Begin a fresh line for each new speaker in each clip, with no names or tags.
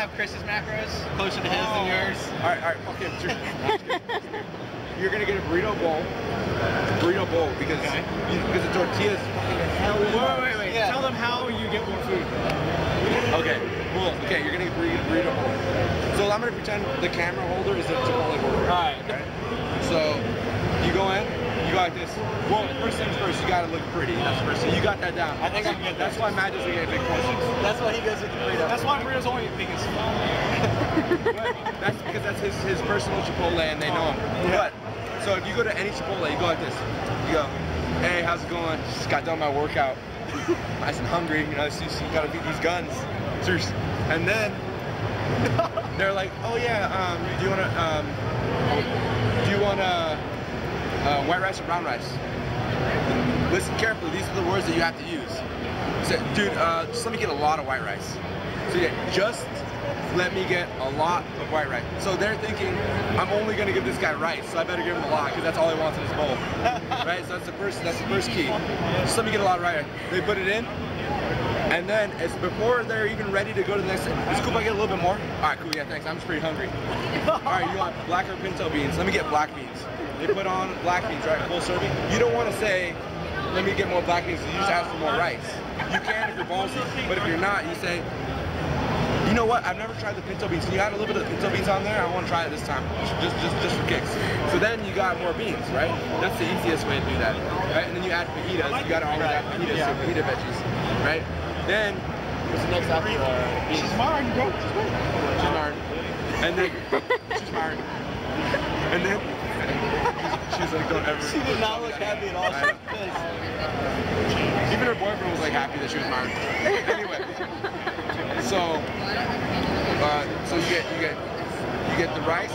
have Chris's macros closer to his than yours.
All right, okay. You're gonna get a burrito bowl because the tortillas fucking hell.
Wait. Yeah. Tell them how you get more food.
Okay, cool. Okay, you're gonna get burrito bowl. So I'm gonna pretend the camera holder is a Chipotle burger.
All right.
So you go in, you go like this. Well, first things first, you gotta look pretty. That's the first thing. You got that down.
I think I can get that.
That's why Matt doesn't get big portions.
That's why he goes with the burrito. That's why burritos only big as small.
That's because that's his personal Chipotle and they know him.
Yeah.
But so if you go to any Chipotle, you go like this. You go, hey, how's it going? Just got done my workout. Nice and hungry. You know, so you gotta beat these guns. And then they're like, oh yeah, do you want white rice or brown rice? Listen carefully. These are the words that you have to use. So, dude, just let me get a lot of white rice. So yeah, just let me get a lot of white rice. So they're thinking, I'm only gonna give this guy rice, so I better give him a lot because that's all he wants in his bowl, right? So that's the first key. Just let me get a lot of rice. They put it in, and then it's before they're even ready to go to the next. It's cool if I get a little bit more. All right, cool. Yeah, thanks. I'm just pretty hungry. All right, you want black or pinto beans? Let me get black beans. They put on black beans, right? Full serving. You don't want to say, let me get more black beans. You just ask for more rice. You can if you're ballsy, but if you're not, you say, you know what? I've never tried the pinto beans. Can you add a little bit of the pinto beans on there? I want to try it this time, just for kicks. So then you got more beans, right? That's the easiest way to do that, right? And then you add fajitas. You got to always add fajitas, so fajita veggies, right? Then what's the next after beans?
She's marred, bro.
She's marred. And then she's marred. And then she's like, don't ever.
She did not look happy at all.
Even her boyfriend was like happy that she was married. Anyway, so you get the rice.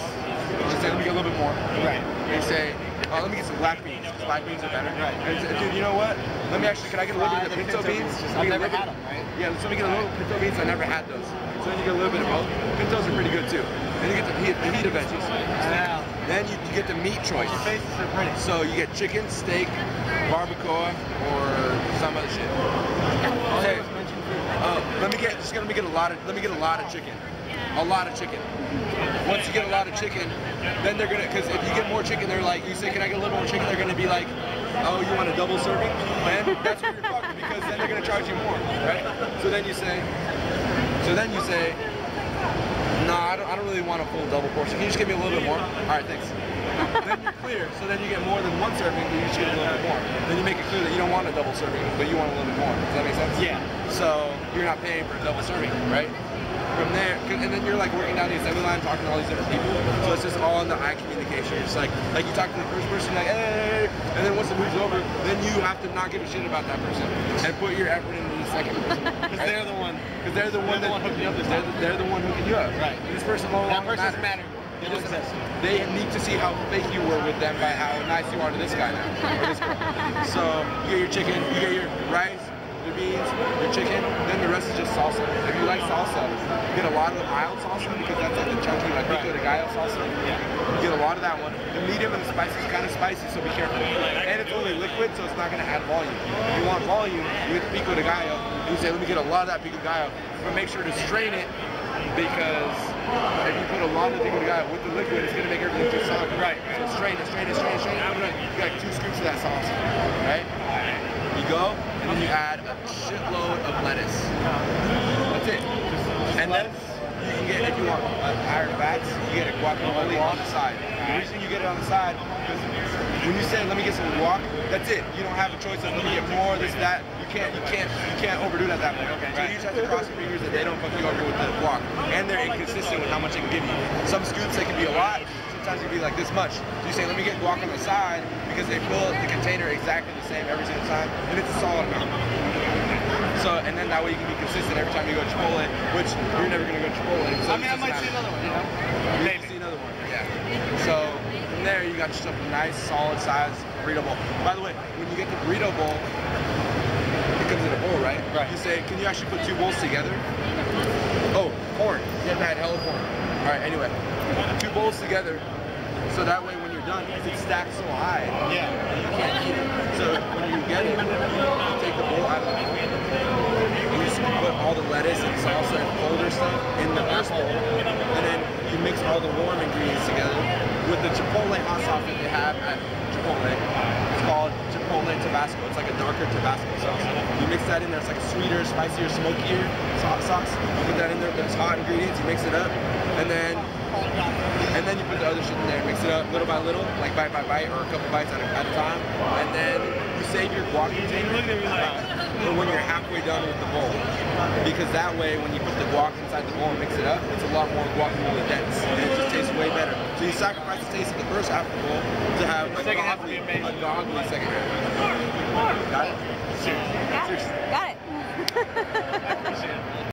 You say, let me get a little bit more.
Right.
You say, oh, let me get some black beans. Because black beans are better. Right. And dude, you know what? Let me actually, can I get a little bit of the pinto beans?
I've never had them, right?
Yeah, so let me get a little pinto beans. I never had those. So then you get a little bit of both. Pintos are pretty good too. And you get the fajita veggies.
Wow.
Then you get the meat choice.
Your faces are pretty.
So you get chicken, steak, barbacoa, or some other shit. Okay. Let me get a lot of chicken. A lot of chicken. Once you get a lot of chicken, then they're gonna, because if you get more chicken, they're like, you say, can I get a little more chicken? They're gonna be like, oh, you want a double serving? And that's where you're fucked, because then they're gonna charge you more, right? So then you say, no, I don't really want a full double portion. Can you just give me a little bit more? All right, thanks. Then you're clear. So then you get more than one serving, you just get a little bit more. Then you make it clear that you don't want a double serving, but you want a little bit more. Does that make sense? Yeah. So you're not paying for a double serving, right? From there, and then you're like working down the assembly line, talking to all these different people. So it's just all in the eye communication. It's like you talk to the first person, like, hey, and then once it moves over, then you have to not give a shit about that person and put your effort into the second person. Because they're the one. Because they're the one hooking you up. They're the one hooking you up. Right. And this person no longer matters. They need to see how fake you were with them by how nice you are to this guy now, or this girl. So you get your chicken, you get your rice, your beans, your chicken, then the rest is just salsa. If you like salsa, you get a lot of the mild salsa because that's like the chunky, like pico de gallo salsa. Yeah. You get a lot of that one. The medium and the spicy is kind of spicy, so be careful. And it's only liquid, so it's not going to add volume. If you want volume, you get the pico de gallo. You say, let me get a lot of that pico de gallo, but make sure to strain it because if you put a lot of pico de gallo with the liquid, it's going to make everything too soggy. Right. So strain it. You got 2 scoops of that sauce, right? You go, and then you add a shitload of lettuce. That's it. And then you can get, if you want higher fats, you get a guacamole on the side. The reason you get it on the side, because when you say, let me get some guac, that's it. You don't have a choice of let me get more, this, that. You can't overdo it at that point. Okay. So you just have to cross your fingers that they don't fuck you over with the guac. And they're inconsistent with how much they can give you. Some scoops, they can be a lot. Sometimes it can be like this much. So you say, let me get guac on the side, because they fill the container exactly the same every single time, and it's a solid amount. So, and then that way you can be consistent every time you go to Chipotle, which you're never going to go to Chipotle. So I might see another one, you know? Maybe see another one, yeah. So, from there you got yourself a nice, solid size burrito bowl. By the way, when you get the burrito bowl, it comes in a bowl, right? Right. You say, can you actually put 2 bowls together? Oh, corn. You have to add hella corn. All right, anyway. 2 bowls together, so that way when you're done, because it's stacked so high, you can't eat it. So when you get it, you take the bowl out of the bowl, you just put all the lettuce and salsa and colder stuff in the first bowl, and then you mix all the warm ingredients together with the Chipotle hot sauce that they have at Chipotle. It's called Chipotle Tabasco. It's like a darker Tabasco sauce. You mix that in there. It's like a sweeter, spicier, smokier sauce. You put that in there. There's hot ingredients. You mix it up, and then you put the other shit in there. Mix it up little by little, like bite by bite, or a couple bites at a time. And then you save your guac container for when you're halfway done with the bowl, because that way when you put the guac inside the bowl and mix it up, it's a lot more guacamole dense, and it just tastes way better. So you sacrifice the taste of the first half of the bowl to have a godly second half. Got it?
Got it.